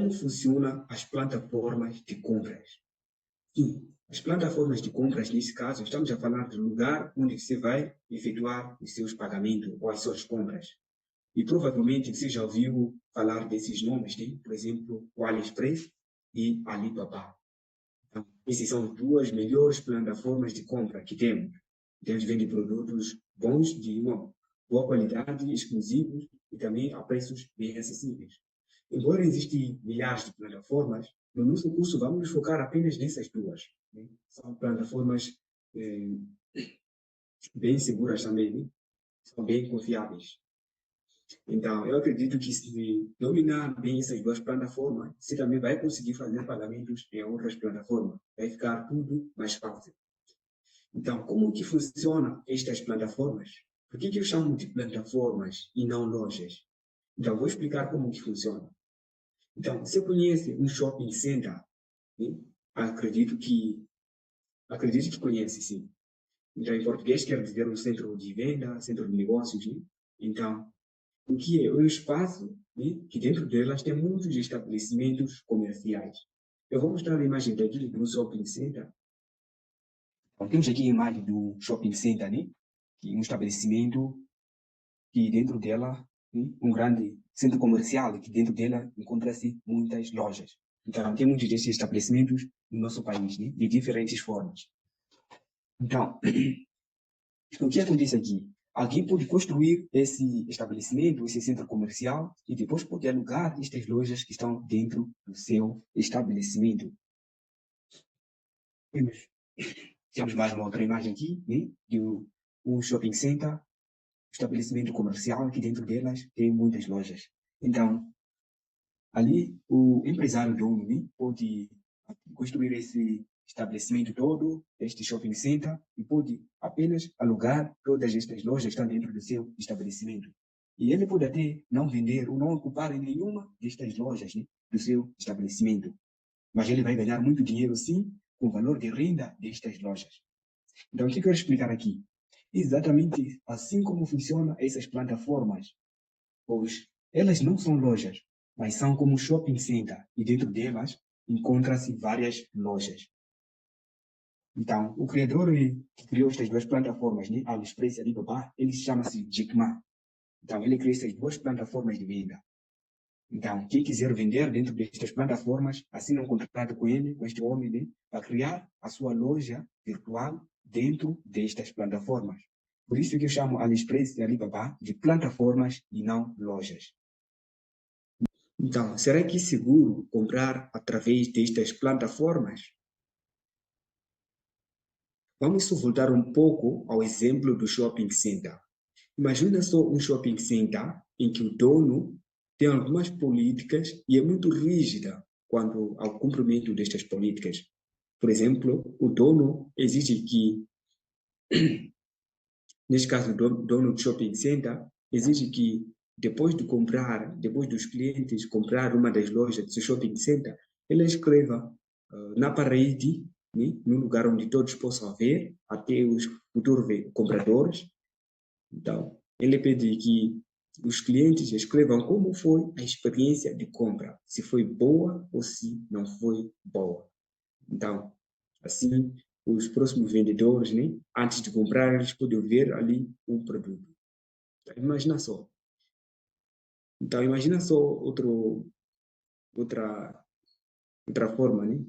como funcionam as plataformas de compras. Sim, as plataformas de compras, nesse caso, estamos a falar do lugar onde você vai efetuar os seus pagamentos ou as suas compras. E provavelmente você já ouviu falar desses nomes, né? Por exemplo, o AliExpress e Alibaba. Então, essas são duas melhores plataformas de compra que temos. Eles vendem produtos bons, de uma boa qualidade, exclusivos e também a preços bem acessíveis. Embora existem milhares de plataformas, no nosso curso vamos nos focar apenas nessas duas. Né? São plataformas bem seguras também, né? São bem confiáveis. Então, eu acredito que se dominar bem essas duas plataformas, você também vai conseguir fazer pagamentos em outras plataformas. Vai ficar tudo mais fácil. Então, como que funcionam estas plataformas? Por que eu chamo de plataformas e não lojas? Então, vou explicar como que funciona. Então, você conhece um shopping center? Né? Acredito que conhece, sim. Então, em português quer dizer um centro de venda, centro de negócios. Né? Então, o que é um espaço, né, que dentro delas tem muitos estabelecimentos comerciais. Eu vou mostrar a imagem daqui do shopping center. Então, temos aqui a imagem do shopping center, né? Que é um estabelecimento que dentro dela, né, um grande centro comercial, que dentro dela encontra-se muitas lojas. Então, tem muitos desses estabelecimentos no nosso país, né? De diferentes formas. Então, o que acontece aqui? Alguém pode construir esse estabelecimento, esse centro comercial, e depois pode alugar estas lojas que estão dentro do seu estabelecimento. Temos mais uma outra imagem aqui, né, de um shopping center, estabelecimento comercial, que dentro delas tem muitas lojas. Então, ali o empresário dono, né, pode construir esse estabelecimento todo, este shopping center, e pode apenas alugar todas estas lojas que estão dentro do seu estabelecimento. E ele pode até não vender ou não ocupar em nenhuma destas lojas, né, do seu estabelecimento. Mas ele vai ganhar muito dinheiro, sim, com o valor de renda destas lojas. Então, o que eu quero explicar aqui? Exatamente assim como funcionam essas plataformas. Pois elas não são lojas, mas são como shopping center, e dentro delas encontram-se várias lojas. Então, o criador que criou estas duas plataformas, né, AliExpress e Alibaba, ele chama-se Jack Ma. Então, ele criou essas duas plataformas de venda. Então, quem quiser vender dentro destas plataformas, assina um contrato com ele, com este homem, né, para criar a sua loja virtual dentro destas plataformas. Por isso que eu chamo AliExpress e Alibaba de plataformas e não lojas. Então, será que é seguro comprar através destas plataformas? Vamos só voltar um pouco ao exemplo do shopping center. Imagina só um shopping center em que o dono tem algumas políticas e é muito rígida quanto ao cumprimento destas políticas. Por exemplo, o dono exige que, neste caso, o dono do shopping center exige que depois dos clientes comprar uma das lojas do seu shopping center, ele escreva na parede, né, no lugar onde todos possam ver, até os futuros compradores. Então, ele pede que os clientes escrevam como foi a experiência de compra, se foi boa ou se não foi boa. Então, assim, os próximos vendedores, né, antes de comprar, eles podem ver ali um produto. Imagina só. Então, imagina só outra forma, né?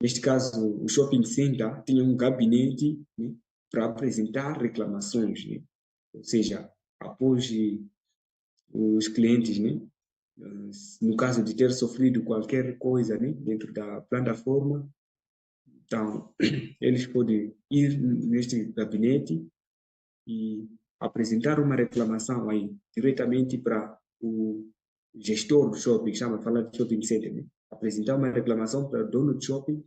Neste caso, o shopping center tinha um gabinete, né, para apresentar reclamações, né? Ou seja, após os clientes, né, no caso de ter sofrido qualquer coisa, né, dentro da plataforma, então eles podem ir neste gabinete e apresentar uma reclamação aí diretamente para o gestor do shopping, chama de falar de shopping center, né? Apresentar uma reclamação para o dono do shopping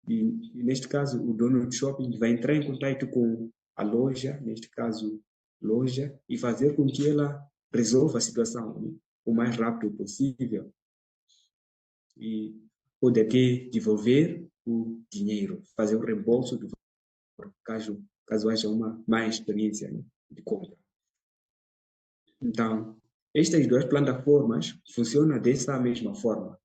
e, neste caso, o dono do shopping vai entrar em contato com a loja, neste caso, loja, e fazer com que ela resolva a situação, né, o mais rápido possível e pode até devolver o dinheiro, fazer o reembolso do valor, caso haja uma má experiência, né, de compra. Então, estas duas plataformas funcionam dessa mesma forma.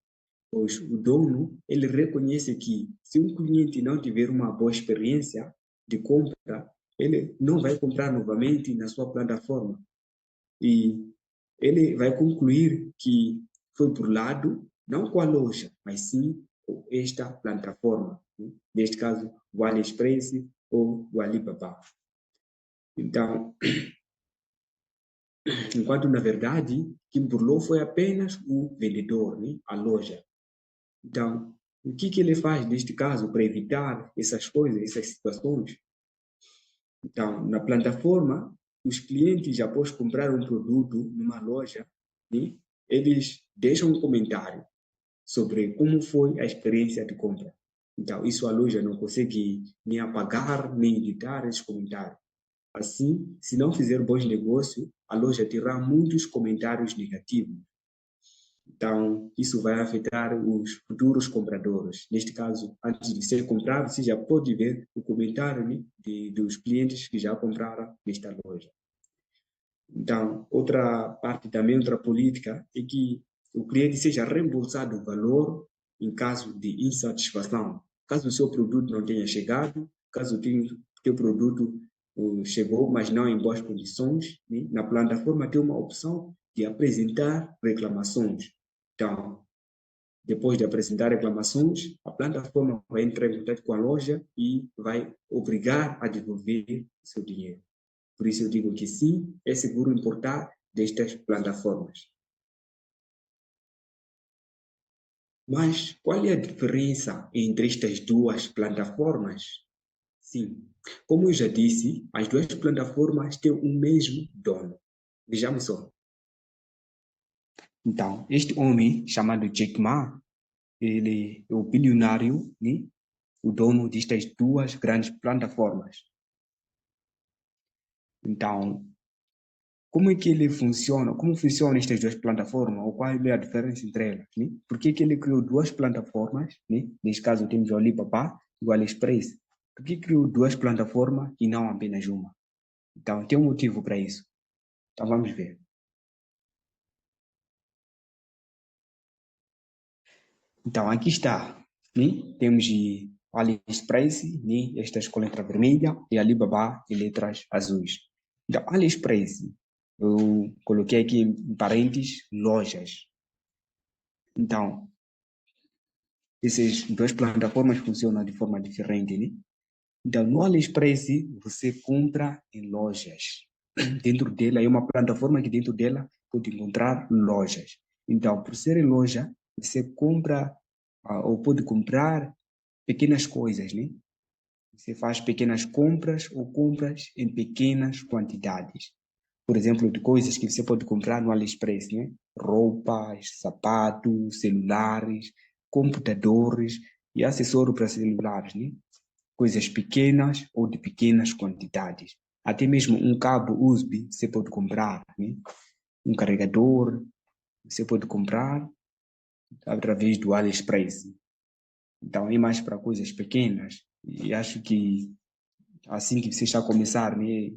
pois o dono, ele reconhece que se um cliente não tiver uma boa experiência de compra, ele não vai comprar novamente na sua plataforma. E ele vai concluir que foi por lado, não com a loja, mas sim com esta plataforma, né? Neste caso, o AliExpress ou o Alibaba. Então, enquanto na verdade, quem burlou foi apenas o vendedor, né? A loja. Então, o que ele faz neste caso para evitar essas coisas, essas situações? Então, na plataforma, os clientes, após comprar um produto numa loja, né, eles deixam um comentário sobre como foi a experiência de compra. Então, isso a loja não consegue nem apagar, nem editar esse comentário. Assim, se não fizer bons negócios, a loja terá muitos comentários negativos. Então, isso vai afetar os futuros compradores. Neste caso, antes de ser comprado, você já pode ver o comentário, né, dos clientes que já compraram nesta loja. Então, outra parte também, outra política, é que o cliente seja reembolsado o valor em caso de insatisfação. Caso o seu produto não tenha chegado, caso o teu produto chegou, mas não em boas condições, né? Na plataforma tem uma opção de apresentar reclamações. Então, depois de apresentar reclamações, a plataforma vai entrar em contato com a loja e vai obrigar a devolver o seu dinheiro. Por isso eu digo que sim, é seguro importar destas plataformas. Mas qual é a diferença entre estas duas plataformas? Sim, como eu já disse, as duas plataformas têm o mesmo dono. Vejamos só. Então, este homem chamado Jack Ma, ele é o bilionário, né? O dono destas duas grandes plataformas. Então, como é que ele funciona? Como funcionam estas duas plataformas? Ou qual é a diferença entre elas? Né? Por que ele criou duas plataformas? Né? Neste caso, temos o Alibaba e o AliExpress. Por que criou duas plataformas e não apenas uma? Então, tem um motivo para isso. Então, vamos ver. Então, aqui está. Né? Temos o AliExpress, né? Estas com letra vermelha, e Alibaba em letras azuis. Então, AliExpress, eu coloquei aqui em parênteses, lojas. Então, essas duas plataformas funcionam de forma diferente, né? Então, no AliExpress, você compra em lojas. Dentro dela, é uma plataforma que dentro dela pode encontrar lojas. Então, por ser em loja, você compra ou pode comprar pequenas coisas, né? Você faz pequenas compras ou compras em pequenas quantidades. Por exemplo, de coisas que você pode comprar no AliExpress, né? Roupas, sapatos, celulares, computadores e acessórios para celulares, né? Coisas pequenas ou de pequenas quantidades. Até mesmo um cabo USB você pode comprar, né? Um carregador você pode comprar através do AliExpress. Então, é mais para coisas pequenas. E acho que assim que você está a começar, né?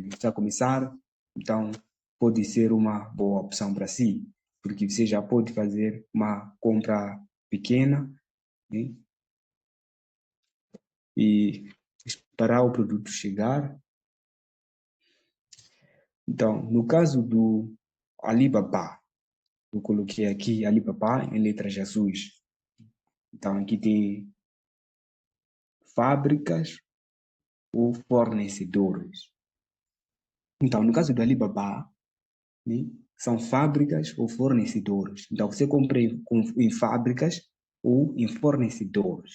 Está a começar, então pode ser uma boa opção para si, porque você já pode fazer uma compra pequena, né? E esperar o produto chegar. Então, no caso do Alibaba, eu coloquei aqui Alibaba em letras azuis. Então, aqui tem fábricas ou fornecedores. Então, no caso do Alibaba, né, são fábricas ou fornecedores. Então, você compra em fábricas ou em fornecedores.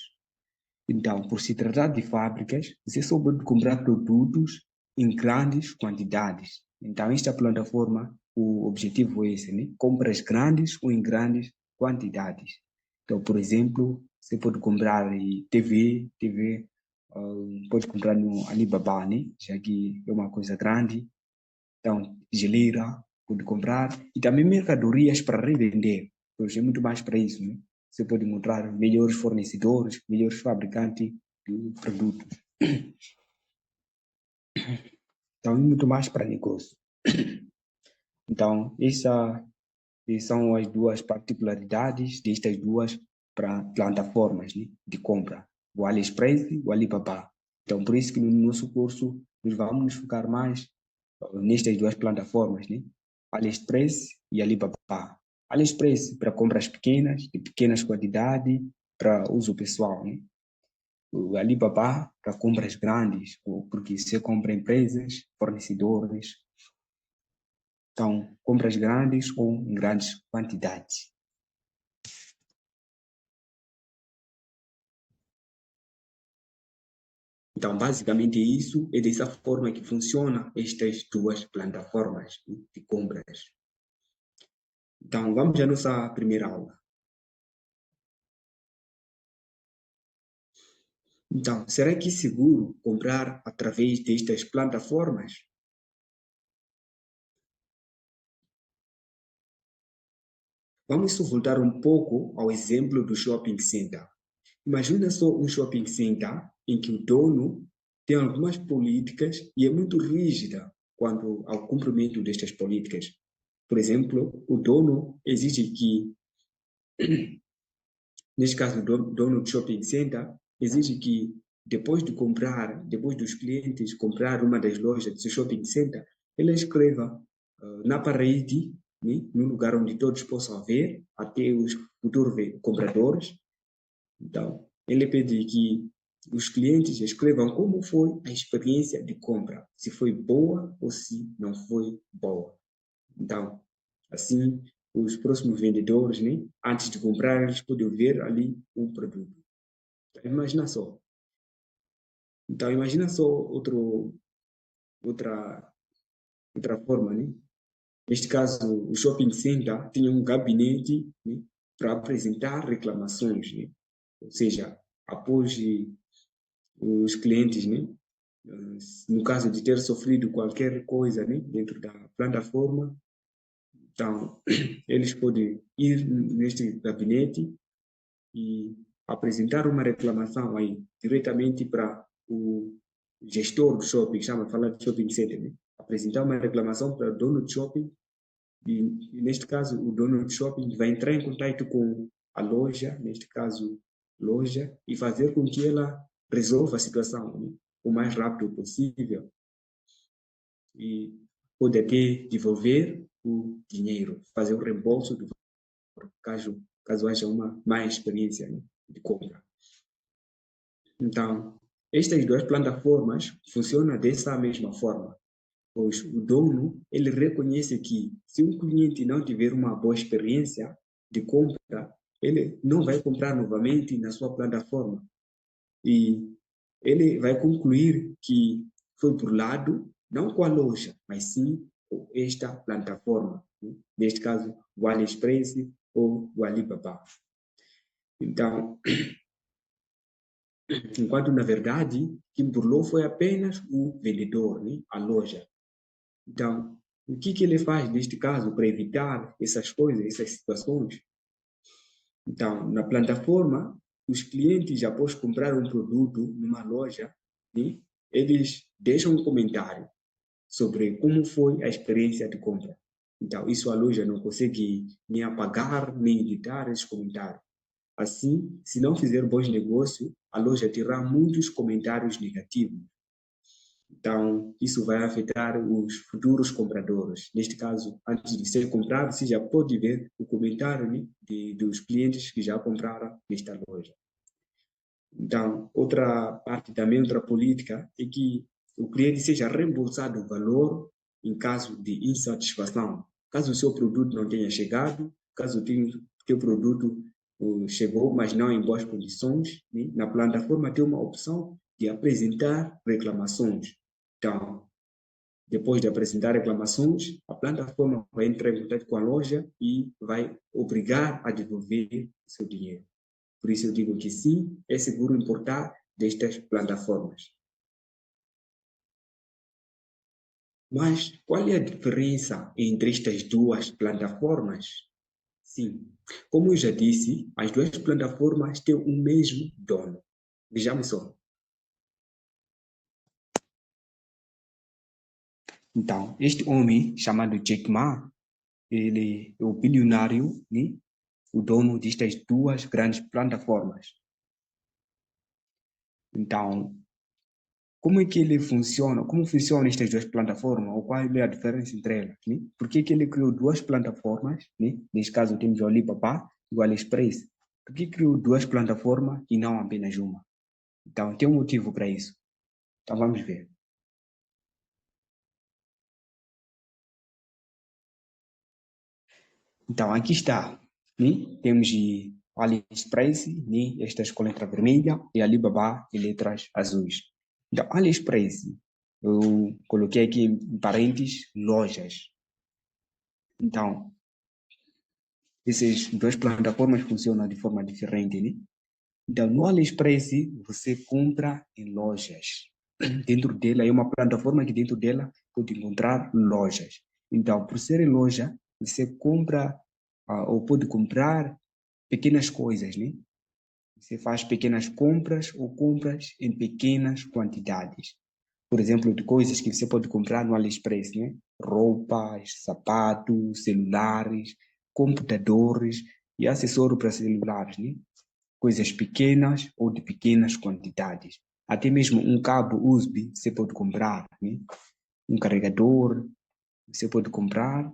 Então, por se tratar de fábricas, você só pode comprar produtos em grandes quantidades. Então, esta plataforma, o objetivo é esse, né? Compras grandes ou em grandes quantidades. Então, por exemplo, você pode comprar TV, pode comprar no Alibaba, né? Já que é uma coisa grande. Então, geleira, pode comprar. E também mercadorias para revender. Pois é muito mais para isso, né? Você pode encontrar melhores fornecedores, melhores fabricantes de produtos. Então, é muito mais para negócio. Então, essa E são as duas particularidades destas duas plataformas, né, de compra, o AliExpress e o Alibaba. Então, por isso que no nosso curso nós vamos nos focar mais nestas duas plataformas, né? AliExpress e Alibaba. AliExpress para compras pequenas, de pequenas quantidades, para uso pessoal, né? O Alibaba para compras grandes, porque você compra empresas, fornecedores, então compras grandes ou em grandes quantidades. Então, basicamente isso, é dessa forma que funciona estas duas plataformas de compras. Então, vamos à nossa primeira aula. Então, será que é seguro comprar através destas plataformas? Vamos só voltar um pouco ao exemplo do shopping center. Imagina só um shopping center em que o dono tem algumas políticas e é muito rígida quanto ao cumprimento destas políticas. Por exemplo, o dono exige que, neste caso, o dono do shopping center exige que depois dos clientes comprar uma das lojas do seu shopping center, ele escreva na parede, né, no lugar onde todos possam ver, até os futuros compradores. Então, ele pede que os clientes escrevam como foi a experiência de compra, se foi boa ou se não foi boa. Então, assim, os próximos vendedores, né, antes de comprar, eles podem ver ali o produto. Então, imagina só. Então, imagina só outra, outra forma, né? Neste caso, o shopping center tinha um gabinete, né, para apresentar reclamações, né? Ou seja, após os clientes, né, no caso de ter sofrido qualquer coisa, né, dentro da plataforma, então eles podem ir neste gabinete e apresentar uma reclamação aí diretamente para o gestor do shopping, chama falar de shopping center, né? Apresentar uma reclamação para o dono do shopping e neste caso o dono do shopping vai entrar em contato com a loja, neste caso loja, e fazer com que ela resolva a situação, né, o mais rápido possível e pode até devolver o dinheiro, fazer o reembolso do caso haja uma má experiência, né, de compra. Então, estas duas plataformas funcionam dessa mesma forma, pois o dono ele reconhece que se um cliente não tiver uma boa experiência de compra, ele não vai comprar novamente na sua plataforma e ele vai concluir que foi por lado, não com a loja, mas sim com esta plataforma, né? Neste caso, o AliExpress ou o Alibaba. Então, enquanto na verdade, quem burlou foi apenas o vendedor, né? A loja. Então, o que ele faz neste caso para evitar essas coisas, essas situações? Então, na plataforma, os clientes, após comprar um produto numa loja, né, eles deixam um comentário sobre como foi a experiência de compra. Então, isso a loja não consegue nem apagar, nem editar esses comentários. Assim, se não fizer bons negócios, a loja terá muitos comentários negativos. Então, isso vai afetar os futuros compradores. Neste caso, antes de ser comprado, você já pode ver o comentário, né, dos clientes que já compraram nesta loja. Então, outra parte também, outra política, é que o cliente seja reembolsado o valor em caso de insatisfação. Caso o seu produto não tenha chegado, caso o teu produto chegou, mas não em boas condições, né? Na plataforma tem uma opção de apresentar reclamações. Então, depois de apresentar reclamações, a plataforma vai entrar em contato com a loja e vai obrigar a devolver o seu dinheiro. Por isso eu digo que sim, é seguro importar destas plataformas. Mas qual é a diferença entre estas duas plataformas? Sim, como eu já disse, as duas plataformas têm o mesmo dono. Vejamos só. Então, este homem chamado Jack Ma, ele é o bilionário, né? O dono destas duas grandes plataformas. Então, como é que ele funciona? Como funcionam estas duas plataformas? Ou qual é a diferença entre elas? Né? Por que ele criou duas plataformas? Né? Neste caso, temos o Alibaba e o AliExpress. Por que criou duas plataformas e não apenas uma? Então, tem um motivo para isso. Então, vamos ver. Então, aqui está. Né? Temos o AliExpress, né? Estas com letra vermelha, e Alibaba em letras azuis. Então, AliExpress, eu coloquei aqui em parênteses, lojas. Então, essas duas plataformas funcionam de forma diferente, né? Então, no AliExpress, você compra em lojas. Dentro dela, é uma plataforma que dentro dela pode encontrar lojas. Então, por ser em loja, você compra ou pode comprar pequenas coisas, né? Você faz pequenas compras ou compras em pequenas quantidades. Por exemplo, de coisas que você pode comprar no AliExpress, né? Roupas, sapatos, celulares, computadores e acessórios para celulares, né? Coisas pequenas ou de pequenas quantidades. Até mesmo um cabo USB você pode comprar, né? Um carregador você pode comprar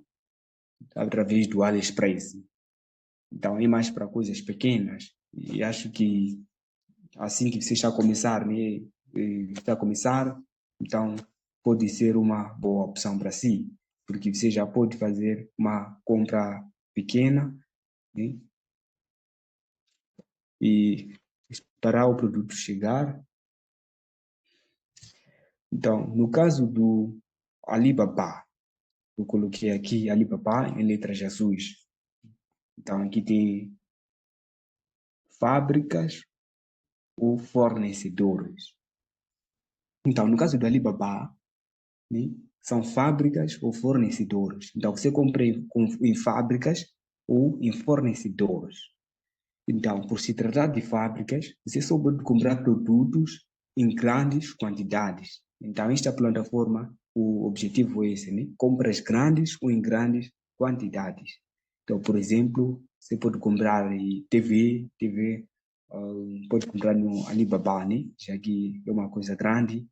através do AliExpress. Então é mais para coisas pequenas. E acho que assim que você está a começar, né? Está a começar, então pode ser uma boa opção para si, porque você já pode fazer uma compra pequena, né? E esperar o produto chegar. Então, no caso do Alibaba, eu coloquei aqui Alibaba em letras azuis. Então, aqui tem fábricas ou fornecedores. Então, no caso do Alibaba, né, são fábricas ou fornecedores. Então, você compra em fábricas ou em fornecedores. Então, por se tratar de fábricas, você só pode comprar produtos em grandes quantidades. Então, esta plataforma, o objetivo é esse, né? Compras grandes ou em grandes quantidades. Então, por exemplo, você pode comprar TV, pode comprar no Alibaba, né? Já que é uma coisa grande.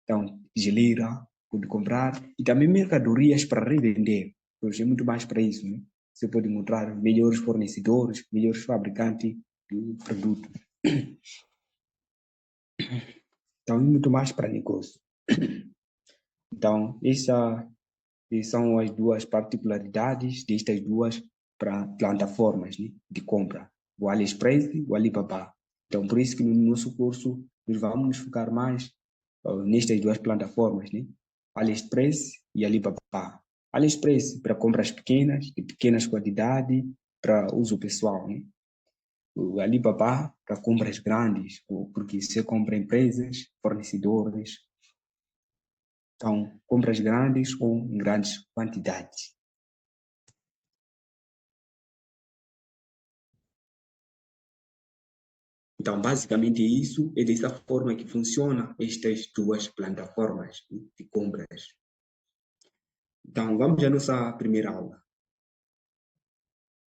Então, geleira, pode comprar. E também mercadorias para revender. Pois é muito mais para isso, né? Você pode encontrar melhores fornecedores, melhores fabricantes de produtos. Então, é muito mais para negócio. Então, essas são as duas particularidades destas duas plataformas, né, de compra, o AliExpress e o Alibaba. Então, por isso que no nosso curso nós vamos focar mais nestas duas plataformas, né, AliExpress e Alibaba. AliExpress para compras pequenas, de pequenas quantidades, para uso pessoal, né? O Alibaba para compras grandes, porque você compra empresas, fornecedores, então compras grandes ou em grandes quantidades. Então, basicamente isso é dessa forma que funciona estas duas plataformas de compras. Então, vamos à nossa primeira aula.